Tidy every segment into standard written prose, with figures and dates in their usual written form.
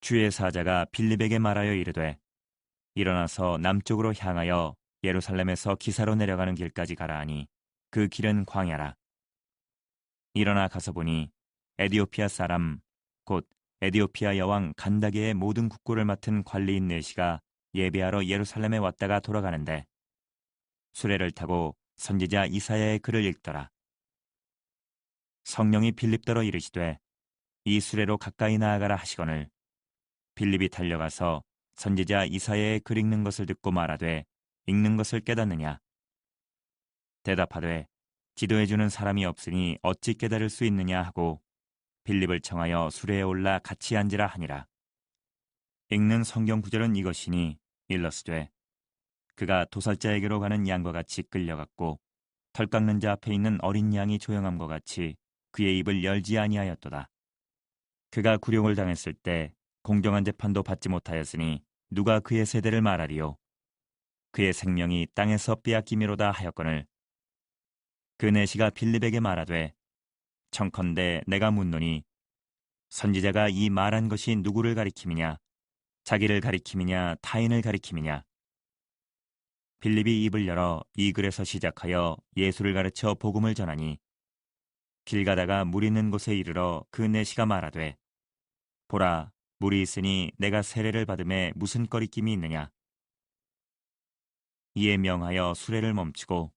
주의 사자가 빌립에게 말하여 이르되 일어나서 남쪽으로 향하여 예루살렘에서 기사로 내려가는 길까지 가라 하니 그 길은 광야라. 일어나 가서 보니 에디오피아 사람 곧 에디오피아 여왕 간다게의 모든 국고를 맡은 관리인 네시가 예배하러 예루살렘에 왔다가 돌아가는데 수레를 타고 선지자 이사야의 글을 읽더라. 성령이 빌립더러 이르시되 이 수레로 가까이 나아가라 하시거늘 빌립이 달려가서 선지자 이사야의 글 읽는 것을 듣고 말하되 읽는 것을 깨닫느냐? 대답하되 지도해주는 사람이 없으니 어찌 깨달을 수 있느냐 하고 빌립을 청하여 수레에 올라 같이 앉으라 하니라. 읽는 성경 구절은 이것이니 일러스되 그가 도살자에게로 가는 양과 같이 끌려갔고 털 깎는 자 앞에 있는 어린 양이 조용함과 같이 그의 입을 열지 아니하였도다. 그가 굴욕을 당했을 때 공정한 재판도 받지 못하였으니 누가 그의 세대를 말하리요? 그의 생명이 땅에서 빼앗기미로다 하였거늘 그 내시가 빌립에게 말하되 청컨대 내가 묻노니 선지자가 이 말한 것이 누구를 가리킴이냐? 자기를 가리킴이냐? 타인을 가리킴이냐? 빌립이 입을 열어 이 글에서 시작하여 예수를 가르쳐 복음을 전하니 길 가다가 물 있는 곳에 이르러 그 내시가 말하되 보라 물이 있으니 내가 세례를 받음에 무슨 꺼리낌이 있느냐? 이에 명하여 수레를 멈추고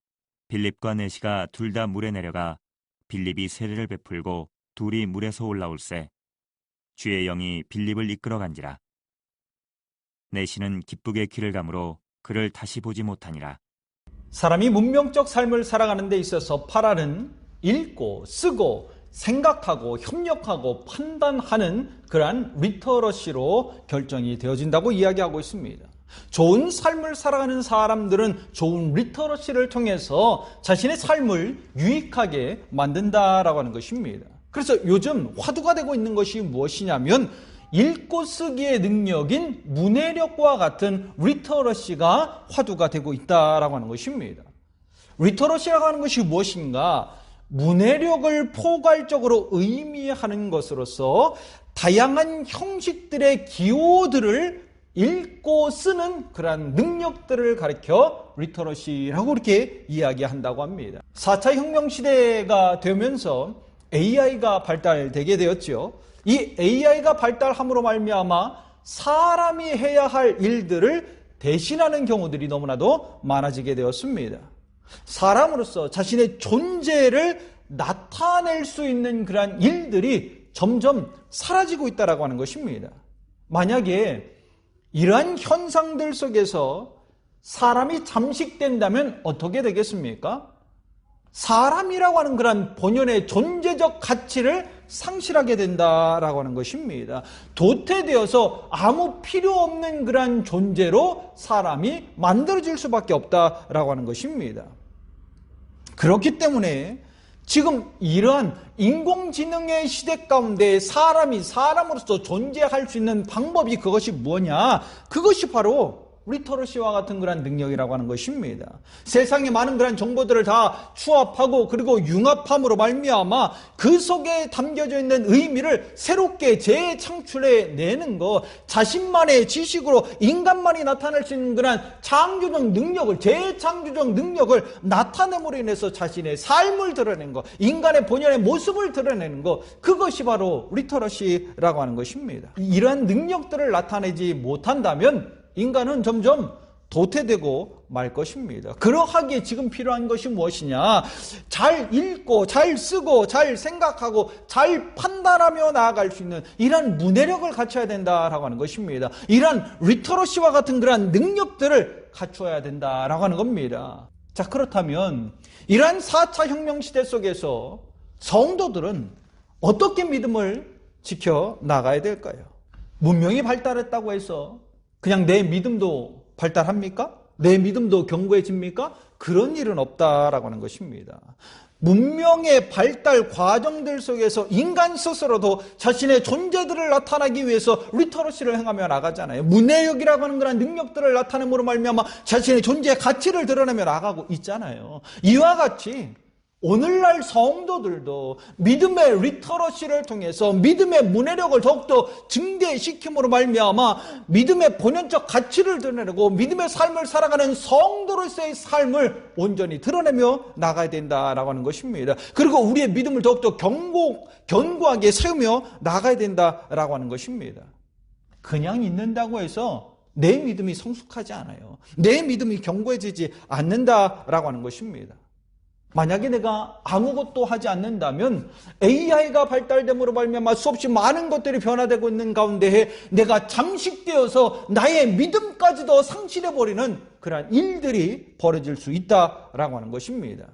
빌립과 내시가 둘 다 물에 내려가 빌립이 세례를 베풀고 둘이 물에서 올라올세 주의 영이 빌립을 이끌어 간지라. 내시는 기쁘게 귀를 감으로 그를 다시 보지 못하니라. 사람이 문명적 삶을 살아가는 데 있어서 파라는 읽고 쓰고 생각하고 협력하고 판단하는 그러한 리터러시로 결정이 되어진다고 이야기하고 있습니다. 좋은 삶을 살아가는 사람들은 좋은 리터러시를 통해서 자신의 삶을 유익하게 만든다라고 하는 것입니다. 그래서 요즘 화두가 되고 있는 것이 무엇이냐면 읽고 쓰기의 능력인 문해력과 같은 리터러시가 화두가 되고 있다라고 하는 것입니다. 리터러시라고 하는 것이 무엇인가? 문해력을 포괄적으로 의미하는 것으로서 다양한 형식들의 기호들을 읽고 쓰는 그러한 능력들을 가리켜 리터러시라고 이렇게 이야기한다고 합니다. 4차 혁명 시대가 되면서 AI가 발달되게 되었죠. 이 AI가 발달함으로 말미암아 사람이 해야 할 일들을 대신하는 경우들이 너무나도 많아지게 되었습니다. 사람으로서 자신의 존재를 나타낼 수 있는 그러한 일들이 점점 사라지고 있다고 하는 것입니다. 만약에 이러한 현상들 속에서 사람이 잠식된다면 어떻게 되겠습니까? 사람이라고 하는 그런 본연의 존재적 가치를 상실하게 된다라고 하는 것입니다. 도태되어서 아무 필요 없는 그런 존재로 사람이 만들어질 수밖에 없다라고 하는 것입니다. 그렇기 때문에 지금 이러한 인공지능의 시대 가운데 사람이 사람으로서 존재할 수 있는 방법이 그것이 뭐냐? 그것이 바로 리터러시와 같은 그런 능력이라고 하는 것입니다. 세상에 많은 그런 정보들을 다 추합하고 그리고 융합함으로 말미암아 그 속에 담겨져 있는 의미를 새롭게 재창출해 내는 것, 자신만의 지식으로 인간만이 나타낼 수 있는 그런 창조적 능력을, 재창조적 능력을 나타냄으로 인해서 자신의 삶을 드러내는 것, 인간의 본연의 모습을 드러내는 것, 그것이 바로 리터러시라고 하는 것입니다. 이러한 능력들을 나타내지 못한다면 인간은 점점 도태되고 말 것입니다. 그러하기에 지금 필요한 것이 무엇이냐? 잘 읽고 잘 쓰고 잘 생각하고 잘 판단하며 나아갈 수 있는 이러한 문해력을 갖춰야 된다라고 하는 것입니다. 이러한 리터러시와 같은 그러한 능력들을 갖춰야 된다라고 하는 겁니다. 자, 그렇다면 이러한 4차 혁명 시대 속에서 성도들은 어떻게 믿음을 지켜 나가야 될까요? 문명이 발달했다고 해서 그냥 내 믿음도 발달합니까? 내 믿음도 견고해집니까? 그런 일은 없다라고 하는 것입니다. 문명의 발달 과정들 속에서 인간 스스로도 자신의 존재들을 나타나기 위해서 리터러시를 행하며 나가잖아요. 문해력이라고 하는 그런 능력들을 나타냄으로 말미암아 자신의 존재의 가치를 드러내며 나가고 있잖아요. 이와 같이 오늘날 성도들도 믿음의 리터러시를 통해서 믿음의 문해력을 더욱더 증대시킴으로 말미암아 믿음의 본연적 가치를 드러내고 믿음의 삶을 살아가는 성도로서의 삶을 온전히 드러내며 나가야 된다라고 하는 것입니다. 그리고 우리의 믿음을 더욱더 견고하게 세우며 나가야 된다라고 하는 것입니다. 그냥 있는다고 해서 내 믿음이 성숙하지 않아요. 내 믿음이 견고해지지 않는다라고 하는 것입니다. 만약에 내가 아무것도 하지 않는다면 AI가 발달됨으로 말미암아 수없이 많은 것들이 변화되고 있는 가운데에 내가 잠식되어서 나의 믿음까지도 상실해버리는 그러한 일들이 벌어질 수 있다라고 하는 것입니다.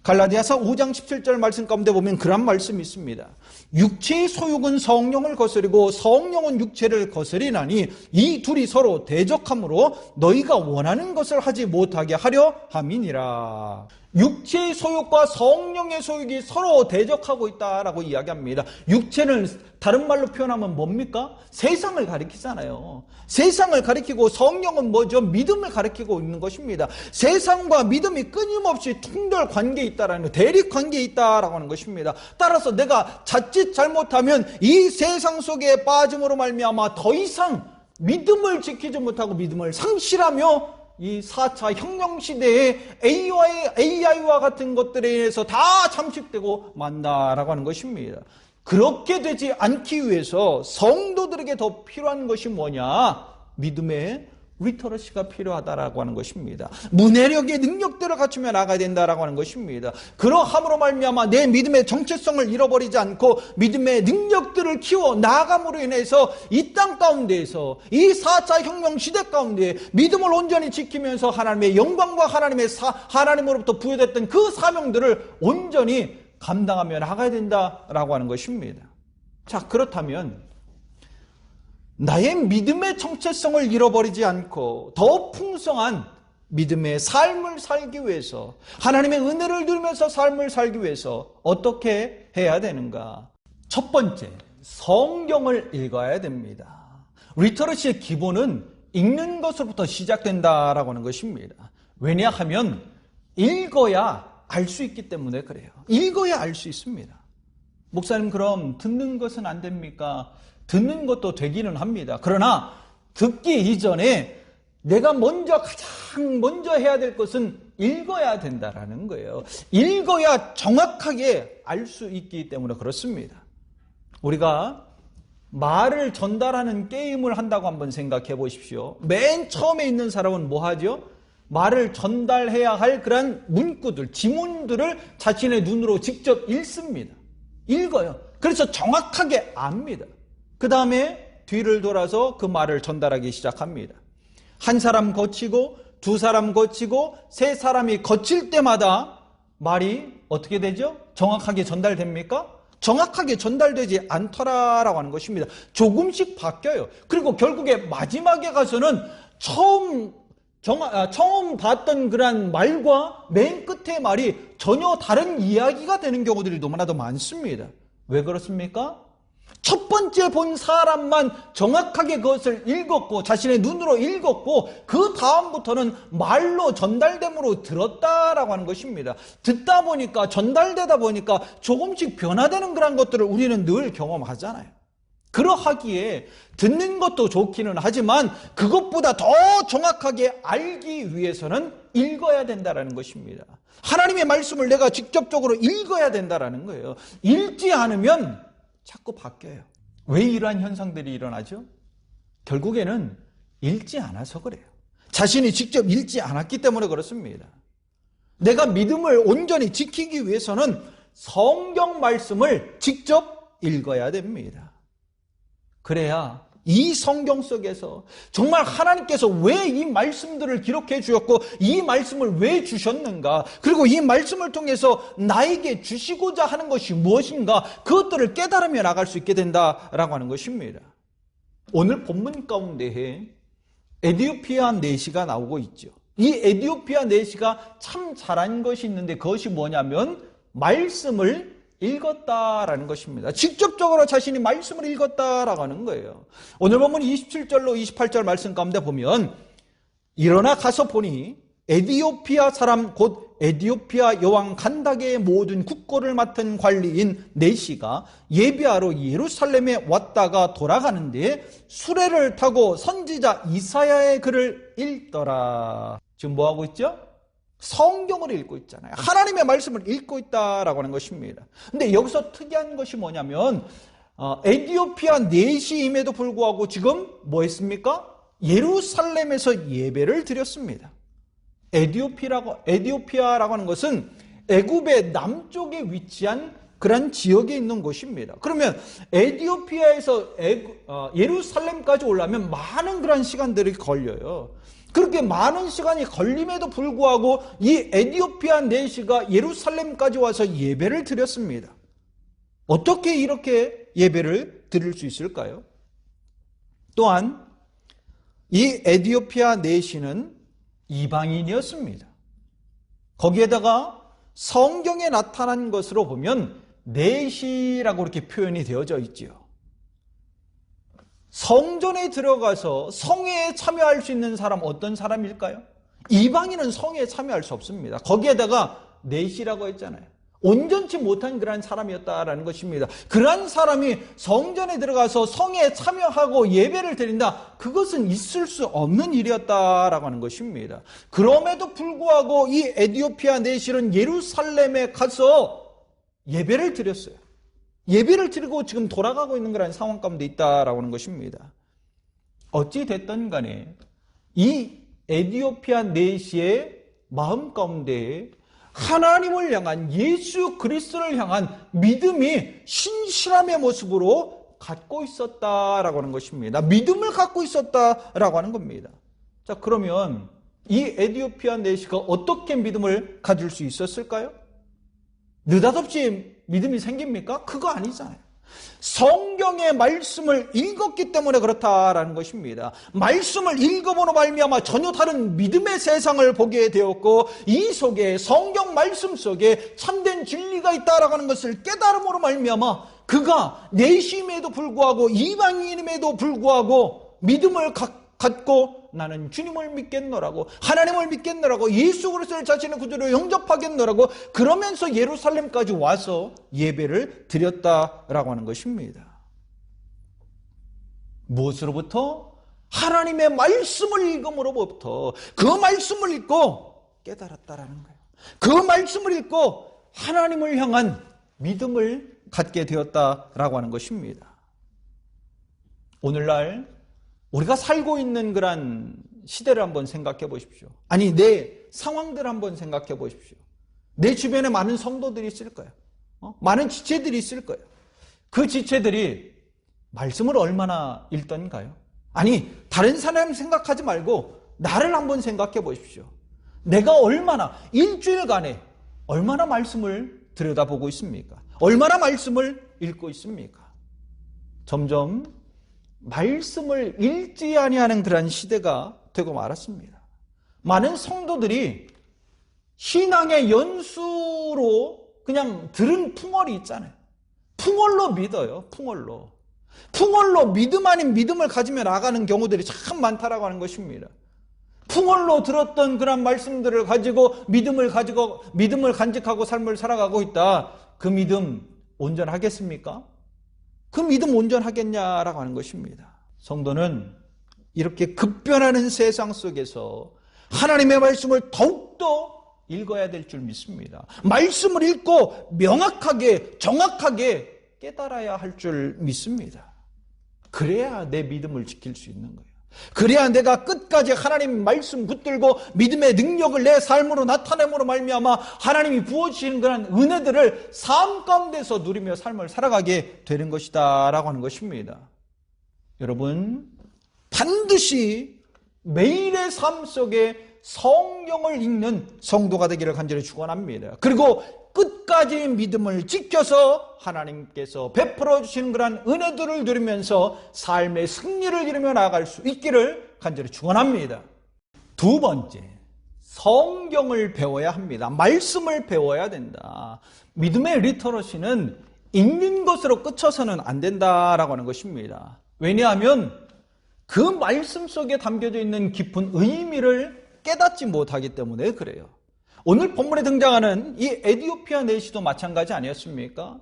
갈라디아서 5장 17절 말씀 가운데 보면 그런 말씀이 있습니다. 육체의 소욕은 성령을 거스리고 성령은 육체를 거스리나니 이 둘이 서로 대적함으로 너희가 원하는 것을 하지 못하게 하려 함이니라. 육체의 소욕과 성령의 소욕이 서로 대적하고 있다라고 이야기합니다. 육체는 다른 말로 표현하면 뭡니까? 세상을 가리키잖아요. 세상을 가리키고 성령은 뭐죠? 믿음을 가리키고 있는 것입니다. 세상과 믿음이 끊임없이 통돌 관계에 있다라는 대립 관계에 있다라고 하는 것입니다. 따라서 내가 자칫 잘못하면 이 세상 속에 빠짐으로 말미암아 더 이상 믿음을 지키지 못하고 믿음을 상실하며 이 4차 혁명시대의 AI와 같은 것들에 의해서 다 잠식되고 만다라고 하는 것입니다. 그렇게 되지 않기 위해서 성도들에게 더 필요한 것이 뭐냐? 믿음의 리터러시가 필요하다라고 하는 것입니다. 문해력의 능력들을 갖추며 나가야 된다라고 하는 것입니다. 그러함으로 말미암아 내 믿음의 정체성을 잃어버리지 않고 믿음의 능력들을 키워 나아감으로 인해서 이 땅 가운데에서 이 4차 혁명 시대 가운데 믿음을 온전히 지키면서 하나님의 영광과 하나님으로부터 부여됐던 그 사명들을 온전히 감당하며 나가야 된다라고 하는 것입니다. 자, 그렇다면 나의 믿음의 정체성을 잃어버리지 않고 더 풍성한 믿음의 삶을 살기 위해서 하나님의 은혜를 누리면서 삶을 살기 위해서 어떻게 해야 되는가? 첫 번째, 성경을 읽어야 됩니다. 리터러시의 기본은 읽는 것으로부터 시작된다라고 하는 것입니다. 왜냐하면 읽어야 알 수 있기 때문에 그래요. 읽어야 알 수 있습니다. 목사님, 그럼 듣는 것은 안 됩니까? 듣는 것도 되기는 합니다. 그러나 듣기 이전에 내가 가장 먼저 해야 될 것은 읽어야 된다라는 거예요. 읽어야 정확하게 알 수 있기 때문에 그렇습니다. 우리가 말을 전달하는 게임을 한다고 한번 생각해 보십시오. 맨 처음에 있는 사람은 뭐 하죠? 말을 전달해야 할 그런 문구들, 지문들을 자신의 눈으로 직접 읽습니다. 읽어요. 그래서 정확하게 압니다. 그 다음에 뒤를 돌아서 그 말을 전달하기 시작합니다. 한 사람 거치고 두 사람 거치고 세 사람이 거칠 때마다 말이 어떻게 되죠? 정확하게 전달됩니까? 정확하게 전달되지 않더라라고 하는 것입니다. 조금씩 바뀌어요. 그리고 결국에 마지막에 가서는 처음 봤던 그런 말과 맨 끝의 말이 전혀 다른 이야기가 되는 경우들이 너무나도 많습니다. 왜 그렇습니까? 첫 번째 본 사람만 정확하게 그것을 읽었고 자신의 눈으로 읽었고 그 다음부터는 말로 전달됨으로 들었다라고 하는 것입니다. 듣다 보니까 전달되다 보니까 조금씩 변화되는 그런 것들을 우리는 늘 경험하잖아요. 그러하기에 듣는 것도 좋기는 하지만 그것보다 더 정확하게 알기 위해서는 읽어야 된다라는 것입니다. 하나님의 말씀을 내가 직접적으로 읽어야 된다라는 거예요. 읽지 않으면 자꾸 바뀌어요. 왜 이러한 현상들이 일어나죠? 결국에는 읽지 않아서 그래요. 자신이 직접 읽지 않았기 때문에 그렇습니다. 내가 믿음을 온전히 지키기 위해서는 성경 말씀을 직접 읽어야 됩니다. 그래야 이 성경 속에서 정말 하나님께서 왜 이 말씀들을 기록해 주셨고 이 말씀을 왜 주셨는가, 그리고 이 말씀을 통해서 나에게 주시고자 하는 것이 무엇인가, 그것들을 깨달으며 나갈 수 있게 된다라고 하는 것입니다. 오늘 본문 가운데에 에디오피아 내시가 나오고 있죠. 이 에디오피아 내시가 참 잘한 것이 있는데 그것이 뭐냐면 말씀을 읽었다라는 것입니다. 직접적으로 자신이 말씀을 읽었다라고 하는 거예요. 오늘 본문 27절로 28절 말씀 가운데 보면 일어나 가서 보니 에디오피아 사람 곧 에디오피아 여왕 간다게의 모든 국고를 맡은 관리인 네시가 예배하러 예루살렘에 왔다가 돌아가는데 수레를 타고 선지자 이사야의 글을 읽더라. 지금 뭐 하고 있죠? 성경을 읽고 있잖아요. 하나님의 말씀을 읽고 있다라고 하는 것입니다. 근데 여기서 특이한 것이 뭐냐면 에디오피아 네시임에도 불구하고 지금 뭐 했습니까? 예루살렘에서 예배를 드렸습니다. 에디오피아라고 하는 것은 애굽의 남쪽에 위치한 그런 지역에 있는 곳입니다. 그러면 에디오피아에서 예루살렘까지 오려면 많은 그런 시간들이 걸려요. 그렇게 많은 시간이 걸림에도 불구하고 이 에디오피아 네시가 예루살렘까지 와서 예배를 드렸습니다. 어떻게 이렇게 예배를 드릴 수 있을까요? 또한 이 에디오피아 네시는 이방인이었습니다. 거기에다가 성경에 나타난 것으로 보면 네시라고 이렇게 표현이 되어져 있지요. 성전에 들어가서 성회에 참여할 수 있는 사람 어떤 사람일까요? 이방인은 성회에 참여할 수 없습니다. 거기에다가 네시라고 했잖아요. 온전치 못한 그러한 사람이었다라는 것입니다. 그러한 사람이 성전에 들어가서 성회에 참여하고 예배를 드린다. 그것은 있을 수 없는 일이었다라고 하는 것입니다. 그럼에도 불구하고 이 에디오피아 네시는 예루살렘에 가서 예배를 드렸어요. 예배를 드리고 지금 돌아가고 있는 그런 상황 가운데 있다라고 하는 것입니다. 어찌 됐든 간에 이 에디오피아 네시의 마음 가운데 하나님을 향한 예수 그리스도를 향한 믿음이 신실함의 모습으로 갖고 있었다라고 하는 것입니다. 믿음을 갖고 있었다라고 하는 겁니다. 자, 그러면 이 에디오피아 네시가 어떻게 믿음을 가질 수 있었을까요? 느닷없이 믿음이 생깁니까? 그거 아니잖아요. 성경의 말씀을 읽었기 때문에 그렇다라는 것입니다. 말씀을 읽음으로 말미암아 전혀 다른 믿음의 세상을 보게 되었고 이 속에 성경 말씀 속에 참된 진리가 있다라고 하는 것을 깨달음으로 말미암아 그가 내심에도 불구하고 이방인임에도 불구하고 믿음을 갖고 나는 주님을 믿겠노라고 하나님을 믿겠노라고 예수 그리스도를 자신의 구주로 영접하겠노라고 그러면서 예루살렘까지 와서 예배를 드렸다라고 하는 것입니다. 무엇으로부터? 하나님의 말씀을 읽음으로부터 그 말씀을 읽고 깨달았다라는 거예요. 그 말씀을 읽고 하나님을 향한 믿음을 갖게 되었다라고 하는 것입니다. 오늘날 우리가 살고 있는 그런 시대를 한번 생각해 보십시오. 아니, 내 상황들 한번 생각해 보십시오. 내 주변에 많은 성도들이 있을 거예요. 많은 지체들이 있을 거예요. 그 지체들이 말씀을 얼마나 읽던가요? 아니, 다른 사람 생각하지 말고 나를 한번 생각해 보십시오. 내가 얼마나 일주일간에 얼마나 말씀을 들여다보고 있습니까? 얼마나 말씀을 읽고 있습니까? 점점 말씀을 읽지 아니하는 그러한 시대가 되고 말았습니다. 많은 성도들이 신앙의 연수로 그냥 들은 풍월이 있잖아요. 풍월로 믿어요. 풍월로 믿음 아닌 믿음을 가지며 나가는 경우들이 참 많다라고 하는 것입니다. 풍월로 들었던 그런 말씀들을 가지고 믿음을 간직하고 삶을 살아가고 있다. 그 믿음 온전하겠습니까? 그 믿음 온전하겠냐라고 하는 것입니다. 성도는 이렇게 급변하는 세상 속에서 하나님의 말씀을 더욱더 읽어야 될 줄 믿습니다. 말씀을 읽고 명확하게 정확하게 깨달아야 할 줄 믿습니다. 그래야 내 믿음을 지킬 수 있는 거예요. 그래야 내가 끝까지 하나님 말씀 붙들고 믿음의 능력을 내 삶으로 나타냄으로 말미암아 하나님이 부어주시는 그런 은혜들을 삶 가운데서 누리며 삶을 살아가게 되는 것이다 라고 하는 것입니다. 여러분, 반드시 매일의 삶 속에 성경을 읽는 성도가 되기를 간절히 축원합니다. 그리고 끝까지 믿음을 지켜서 하나님께서 베풀어 주시는 그런 은혜들을 누리면서 삶의 승리를 이루며 나아갈 수 있기를 간절히 축원합니다. 두 번째, 성경을 배워야 합니다. 말씀을 배워야 된다. 믿음의 리터러시는 읽는 것으로 그쳐서는 안 된다라고 하는 것입니다. 왜냐하면 그 말씀 속에 담겨져 있는 깊은 의미를 깨닫지 못하기 때문에 그래요. 오늘 본문에 등장하는 이 에디오피아 내시도 마찬가지 아니었습니까?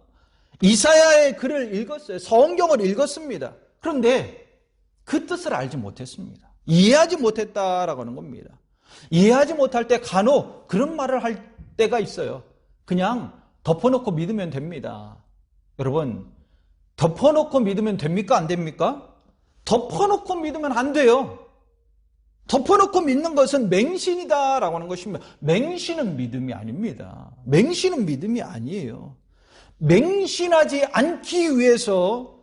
이사야의 글을 읽었어요. 성경을 읽었습니다. 그런데 그 뜻을 알지 못했습니다. 이해하지 못했다라고 하는 겁니다. 이해하지 못할 때 간혹 그런 말을 할 때가 있어요. 그냥 덮어놓고 믿으면 됩니다. 여러분, 덮어놓고 믿으면 됩니까? 안 됩니까? 덮어놓고 믿으면 안 돼요. 덮어놓고 믿는 것은 맹신이다라고 하는 것입니다. 맹신은 믿음이 아닙니다. 맹신은 믿음이 아니에요. 맹신하지 않기 위해서,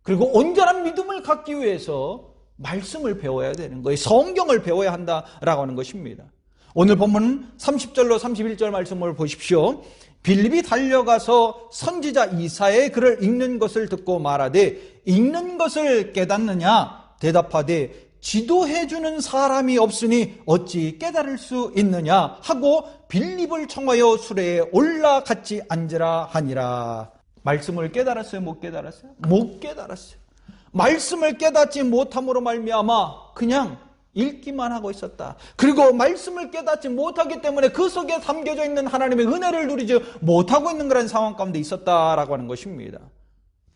그리고 온전한 믿음을 갖기 위해서 말씀을 배워야 되는 거예요. 성경을 배워야 한다라고 하는 것입니다. 오늘 본문 30절로 31절 말씀을 보십시오. 빌립이 달려가서 선지자 이사야의 글을 읽는 것을 듣고 말하되 읽는 것을 깨닫느냐? 대답하되 지도해주는 사람이 없으니 어찌 깨달을 수 있느냐 하고 빌립을 청하여 수레에 올라 같이 앉으라 하니라. 말씀을 깨달았어요? 못 깨달았어요? 못 깨달았어요. 말씀을 깨닫지 못함으로 말미암아 그냥 읽기만 하고 있었다. 그리고 말씀을 깨닫지 못하기 때문에 그 속에 담겨져 있는 하나님의 은혜를 누리지 못하고 있는 그런 상황 가운데 있었다라고 하는 것입니다.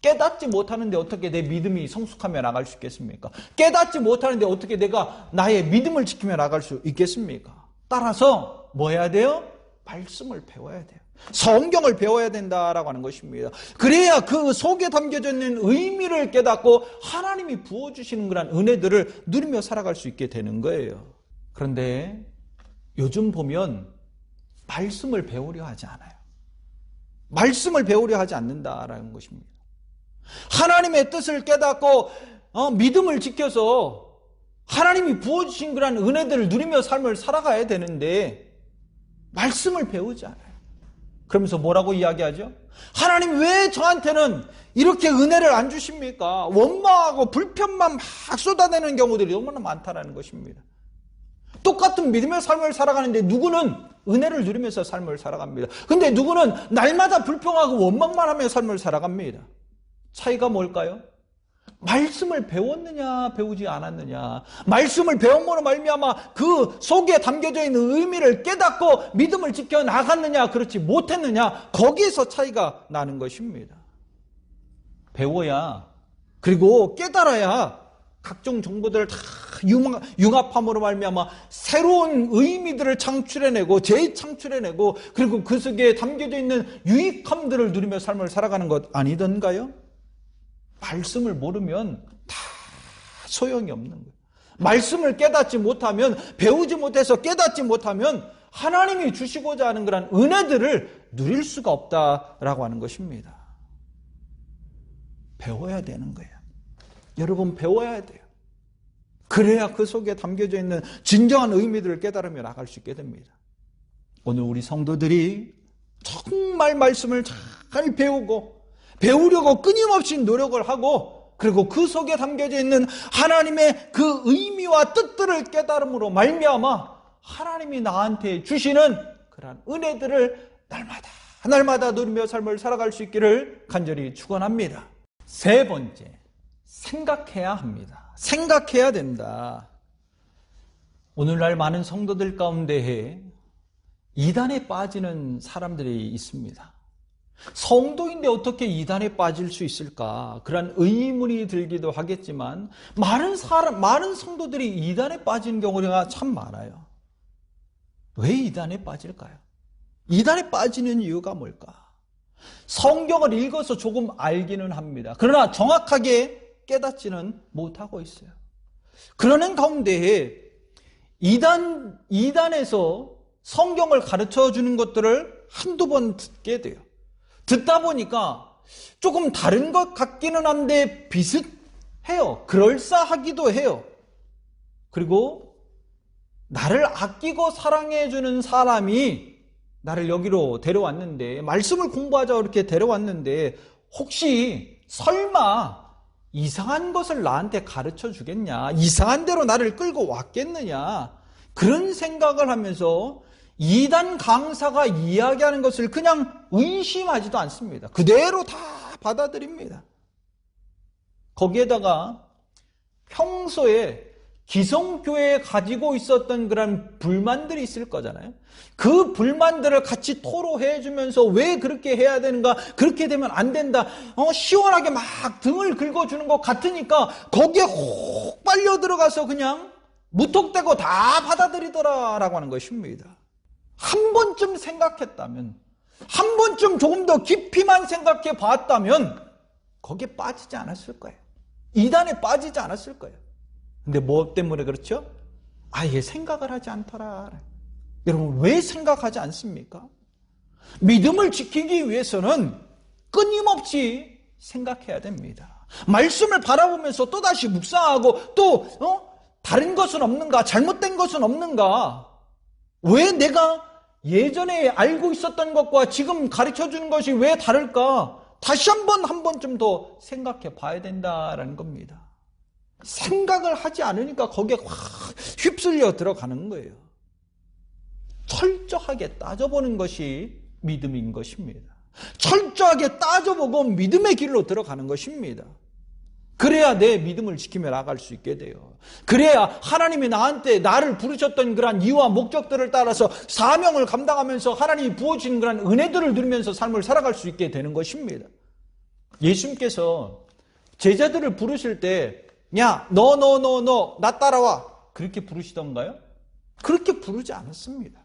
깨닫지 못하는데 어떻게 내 믿음이 성숙하며 나갈 수 있겠습니까? 깨닫지 못하는데 어떻게 내가 나의 믿음을 지키며 나갈 수 있겠습니까? 따라서 뭐 해야 돼요? 말씀을 배워야 돼요. 성경을 배워야 된다라고 하는 것입니다. 그래야 그 속에 담겨져 있는 의미를 깨닫고 하나님이 부어주시는 그런 은혜들을 누리며 살아갈 수 있게 되는 거예요. 그런데 요즘 보면 말씀을 배우려 하지 않아요. 말씀을 배우려 하지 않는다라는 것입니다. 하나님의 뜻을 깨닫고 믿음을 지켜서 하나님이 부어주신 그런 은혜들을 누리며 삶을 살아가야 되는데 말씀을 배우지 않아요. 그러면서 뭐라고 이야기하죠? 하나님 왜 저한테는 이렇게 은혜를 안 주십니까? 원망하고 불편만 막 쏟아내는 경우들이 너무나 많다는 것입니다. 똑같은 믿음의 삶을 살아가는데 누구는 은혜를 누리면서 삶을 살아갑니다. 근데 누구는 날마다 불평하고 원망만 하며 삶을 살아갑니다. 차이가 뭘까요? 말씀을 배웠느냐 배우지 않았느냐. 말씀을 배움으로 말미암아 그 속에 담겨져 있는 의미를 깨닫고 믿음을 지켜 나갔느냐 그렇지 못했느냐, 거기에서 차이가 나는 것입니다. 배워야, 그리고 깨달아야 각종 정보들을 다 융합함으로 말미암아 새로운 의미들을 창출해내고 재창출해내고 그리고 그 속에 담겨져 있는 유익함들을 누리며 삶을 살아가는 것 아니던가요? 말씀을 모르면 다 소용이 없는 거예요. 말씀을 깨닫지 못하면, 배우지 못해서 깨닫지 못하면 하나님이 주시고자 하는 그런 은혜들을 누릴 수가 없다라고 하는 것입니다. 배워야 되는 거예요. 여러분, 배워야 돼요. 그래야 그 속에 담겨져 있는 진정한 의미들을 깨달으며 나갈 수 있게 됩니다. 오늘 우리 성도들이 정말 말씀을 잘 배우려고 끊임없이 노력을 하고, 그리고 그 속에 담겨져 있는 하나님의 그 의미와 뜻들을 깨달음으로 말미암아 하나님이 나한테 주시는 그러한 은혜들을 날마다 누리며 삶을 살아갈 수 있기를 간절히 축원합니다. 세 번째, 생각해야 합니다. 생각해야 된다. 오늘날 많은 성도들 가운데에 이단에 빠지는 사람들이 있습니다. 성도인데 어떻게 이단에 빠질 수 있을까? 그런 의문이 들기도 하겠지만 많은 성도들이 이단에 빠지는 경우가 참 많아요. 왜 이단에 빠질까요? 이단에 빠지는 이유가 뭘까? 성경을 읽어서 조금 알기는 합니다. 그러나 정확하게 깨닫지는 못하고 있어요. 그러는 가운데에 이단에서 성경을 가르쳐 주는 것들을 한두 번 듣게 돼요. 듣다 보니까 조금 다른 것 같기는 한데 비슷해요. 그럴싸하기도 해요. 그리고 나를 아끼고 사랑해 주는 사람이 나를 여기로 데려왔는데, 말씀을 공부하자고 이렇게 데려왔는데 혹시 설마 이상한 것을 나한테 가르쳐 주겠냐, 이상한 대로 나를 끌고 왔겠느냐, 그런 생각을 하면서 이단 강사가 이야기하는 것을 그냥 의심하지도 않습니다. 그대로 다 받아들입니다. 거기에다가 평소에 기성교회에 가지고 있었던 그런 불만들이 있을 거잖아요. 그 불만들을 같이 토로해 주면서 왜 그렇게 해야 되는가, 그렇게 되면 안 된다, 시원하게 막 등을 긁어주는 것 같으니까 거기에 혹 빨려 들어가서 그냥 무턱대고 다 받아들이더라라고 하는 것입니다. 한 번쯤 생각했다면, 한 번쯤 조금 더 깊이만 생각해 봤다면 거기에 빠지지 않았을 거예요. 이단에 빠지지 않았을 거예요. 근데 뭐 때문에 그렇죠? 아예 생각을 하지 않더라. 여러분, 왜 생각하지 않습니까? 믿음을 지키기 위해서는 끊임없이 생각해야 됩니다. 말씀을 바라보면서 또다시 묵상하고 또 다른 것은 없는가? 잘못된 것은 없는가? 왜 내가 예전에 알고 있었던 것과 지금 가르쳐주는 것이 왜 다를까? 다시 한 번쯤 더 생각해 봐야 된다라는 겁니다. 생각을 하지 않으니까 거기에 확 휩쓸려 들어가는 거예요. 철저하게 따져보는 것이 믿음인 것입니다. 철저하게 따져보고 믿음의 길로 들어가는 것입니다. 그래야 내 믿음을 지키며 나갈 수 있게 돼요. 그래야 하나님이 나를 부르셨던 그런 이유와 목적들을 따라서 사명을 감당하면서 하나님이 부어주신 그런 은혜들을 누리면서 삶을 살아갈 수 있게 되는 것입니다. 예수님께서 제자들을 부르실 때 야, 너, 나 따라와. 그렇게 부르시던가요? 그렇게 부르지 않았습니다.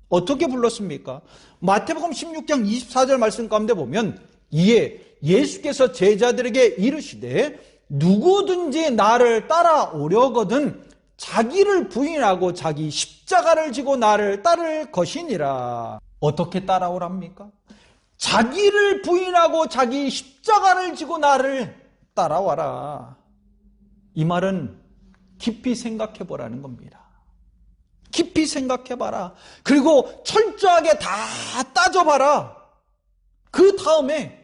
어떻게 불렀습니까? 마태복음 16장 24절 말씀 가운데 보면 이에 예수께서 제자들에게 이르시되 누구든지 나를 따라오려거든 자기를 부인하고 자기 십자가를 지고 나를 따를 것이니라. 어떻게 따라오랍니까? 자기를 부인하고 자기 십자가를 지고 나를 따라와라. 이 말은 깊이 생각해 보라는 겁니다. 깊이 생각해 봐라. 그리고 철저하게 다 따져봐라. 그 다음에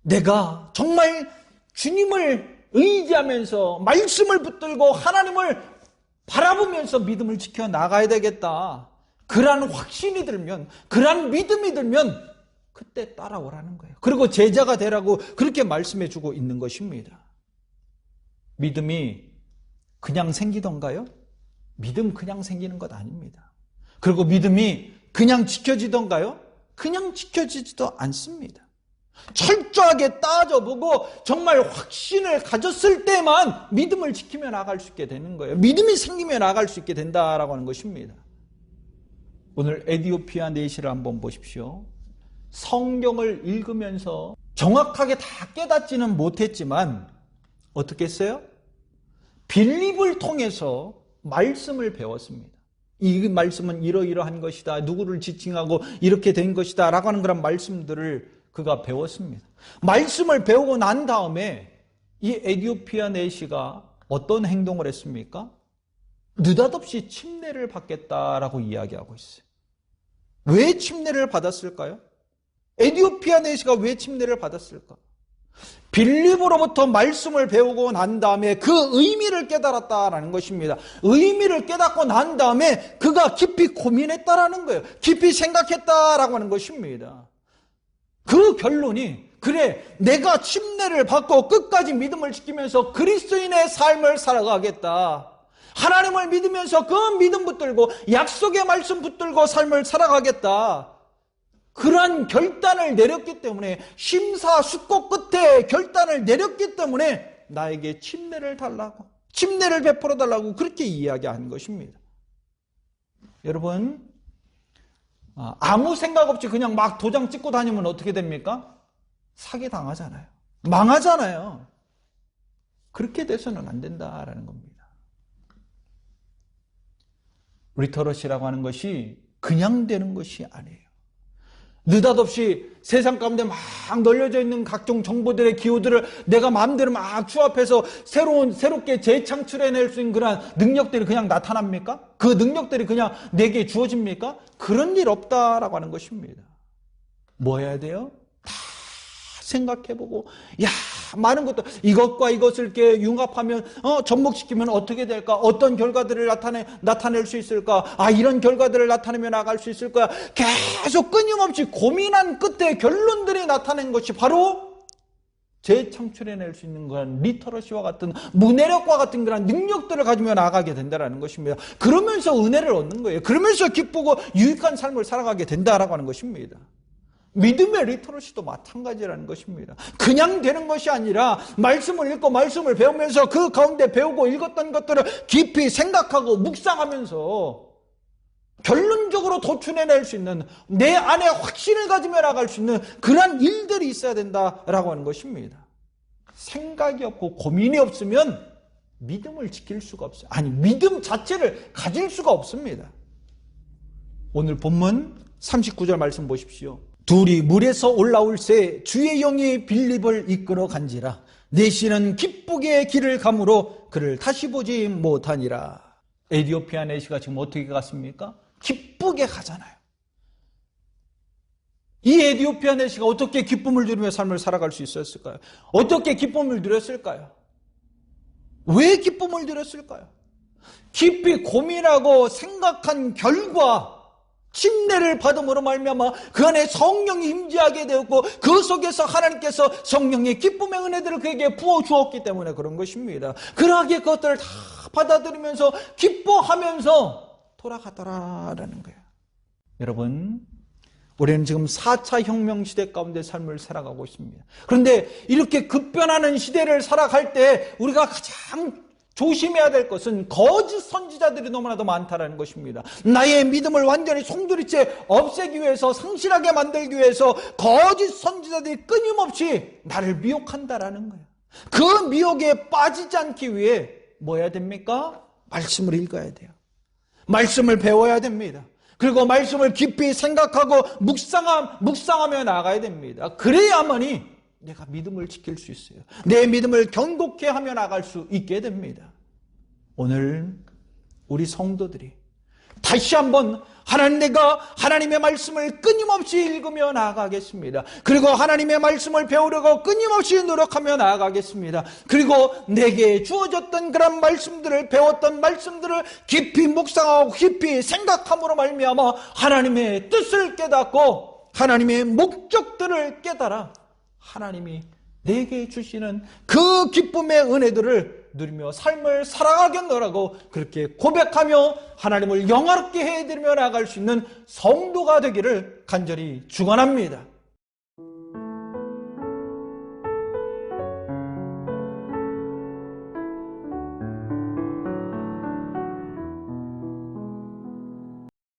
내가 정말 주님을 의지하면서 말씀을 붙들고 하나님을 바라보면서 믿음을 지켜 나가야 되겠다. 그러한 확신이 들면, 그러한 믿음이 들면 그때 따라오라는 거예요. 그리고 제자가 되라고 그렇게 말씀해 주고 있는 것입니다. 믿음이 그냥 생기던가요? 믿음 그냥 생기는 것 아닙니다. 그리고 믿음이 그냥 지켜지던가요? 그냥 지켜지지도 않습니다. 철저하게 따져보고 정말 확신을 가졌을 때만 믿음을 지키며 나갈 수 있게 되는 거예요. 믿음이 생기며 나갈 수 있게 된다라고 하는 것입니다. 오늘 에디오피아 내시를 한번 보십시오. 성경을 읽으면서 정확하게 다 깨닫지는 못했지만 어떻게 했어요? 빌립을 통해서 말씀을 배웠습니다. 이 말씀은 이러이러한 것이다. 누구를 지칭하고 이렇게 된 것이다. 라고 하는 그런 말씀들을 그가 배웠습니다. 말씀을 배우고 난 다음에 이 에디오피아 내시가 어떤 행동을 했습니까? 느닷없이 침례를 받겠다라고 이야기하고 있어요. 왜 침례를 받았을까요? 에디오피아 내시가 왜 침례를 받았을까? 빌립으로부터 말씀을 배우고 난 다음에 그 의미를 깨달았다라는 것입니다. 의미를 깨닫고 난 다음에 그가 깊이 고민했다라는 거예요. 깊이 생각했다라고 하는 것입니다. 그 결론이 그래, 내가 침례를 받고 끝까지 믿음을 지키면서 그리스도인의 삶을 살아가겠다. 하나님을 믿으면서 그 믿음 붙들고 약속의 말씀 붙들고 삶을 살아가겠다. 그러한 결단을 내렸기 때문에, 심사숙고 끝에 결단을 내렸기 때문에 나에게 침례를 달라고, 침례를 베풀어 달라고 그렇게 이야기한 것입니다. 여러분, 아무 생각 없이 그냥 막 도장 찍고 다니면 어떻게 됩니까? 사기당하잖아요. 망하잖아요. 그렇게 돼서는 안 된다라는 겁니다. 리터러시라고 하는 것이 그냥 되는 것이 아니에요. 느닷없이 세상 가운데 막 널려져 있는 각종 정보들의 기호들을 내가 마음대로 막 추합해서 새롭게 재창출해낼 수 있는 그런 능력들이 그냥 나타납니까? 그 능력들이 그냥 내게 주어집니까? 그런 일 없다라고 하는 것입니다. 뭐 해야 돼요? 다 생각해보고, 많은 것도 이것과 이것을 이렇게 융합하면 접목시키면 어떻게 될까? 어떤 결과들을 나타낼 수 있을까? 이런 결과들을 나타내며 나갈 수 있을 거야. 계속 끊임없이 고민한 끝에 결론들이 나타낸 것이 바로 재창출해낼 수 있는 그런 리터러시와 같은 문해력과 같은 그런 능력들을 가지며 나아가게 된다는 것입니다. 그러면서 은혜를 얻는 거예요. 그러면서 기쁘고 유익한 삶을 살아가게 된다라고 하는 것입니다. 믿음의 리터러시도 마찬가지라는 것입니다. 그냥 되는 것이 아니라 말씀을 읽고 말씀을 배우면서 그 가운데 배우고 읽었던 것들을 깊이 생각하고 묵상하면서 결론적으로 도출해낼 수 있는, 내 안에 확신을 가지며 나갈 수 있는 그런 일들이 있어야 된다라고 하는 것입니다. 생각이 없고 고민이 없으면 믿음을 지킬 수가 없어요. 아니, 믿음 자체를 가질 수가 없습니다. 오늘 본문 39절 말씀 보십시오. 둘이 물에서 올라올 새 주의 영이 빌립을 이끌어 간지라. 내시는 기쁘게 길을 가므로 그를 다시 보지 못하니라. 에디오피아 내시가 지금 어떻게 갔습니까? 기쁘게 가잖아요. 이 에디오피아 내시가 어떻게 기쁨을 누리며 삶을 살아갈 수 있었을까요? 어떻게 기쁨을 누렸을까요? 왜 기쁨을 누렸을까요? 깊이 고민하고 생각한 결과 침례를 받음으로 말미암아 그 안에 성령이 임재하게 되었고 그 속에서 하나님께서 성령의 기쁨의 은혜들을 그에게 부어주었기 때문에 그런 것입니다. 그러하게 그것들을 다 받아들이면서 기뻐하면서 돌아가더라라는 거예요. 여러분, 우리는 지금 4차 혁명 시대 가운데 삶을 살아가고 있습니다. 그런데 이렇게 급변하는 시대를 살아갈 때 우리가 가장 조심해야 될 것은 거짓 선지자들이 너무나도 많다라는 것입니다. 나의 믿음을 완전히 송두리째 없애기 위해서, 상실하게 만들기 위해서 거짓 선지자들이 끊임없이 나를 미혹한다라는 거예요. 그 미혹에 빠지지 않기 위해 뭐 해야 됩니까? 말씀을 읽어야 돼요. 말씀을 배워야 됩니다. 그리고 말씀을 깊이 생각하고 묵상하며 나가야 됩니다. 그래야만이 내가 믿음을 지킬 수 있어요. 내 믿음을 견고케 하며 나갈 수 있게 됩니다. 오늘 우리 성도들이 다시 한번 내가 하나님의 말씀을 끊임없이 읽으며 나아가겠습니다. 그리고 하나님의 말씀을 배우려고 끊임없이 노력하며 나아가겠습니다. 그리고 내게 주어졌던 그런 말씀들을, 배웠던 말씀들을 깊이 묵상하고 깊이 생각함으로 말미암아 하나님의 뜻을 깨닫고 하나님의 목적들을 깨달아 하나님이 내게 주시는 그 기쁨의 은혜들을 누리며 삶을 살아가겠노라고 그렇게 고백하며 하나님을 영화롭게 해드리며 나아갈 수 있는 성도가 되기를 간절히 축원합니다.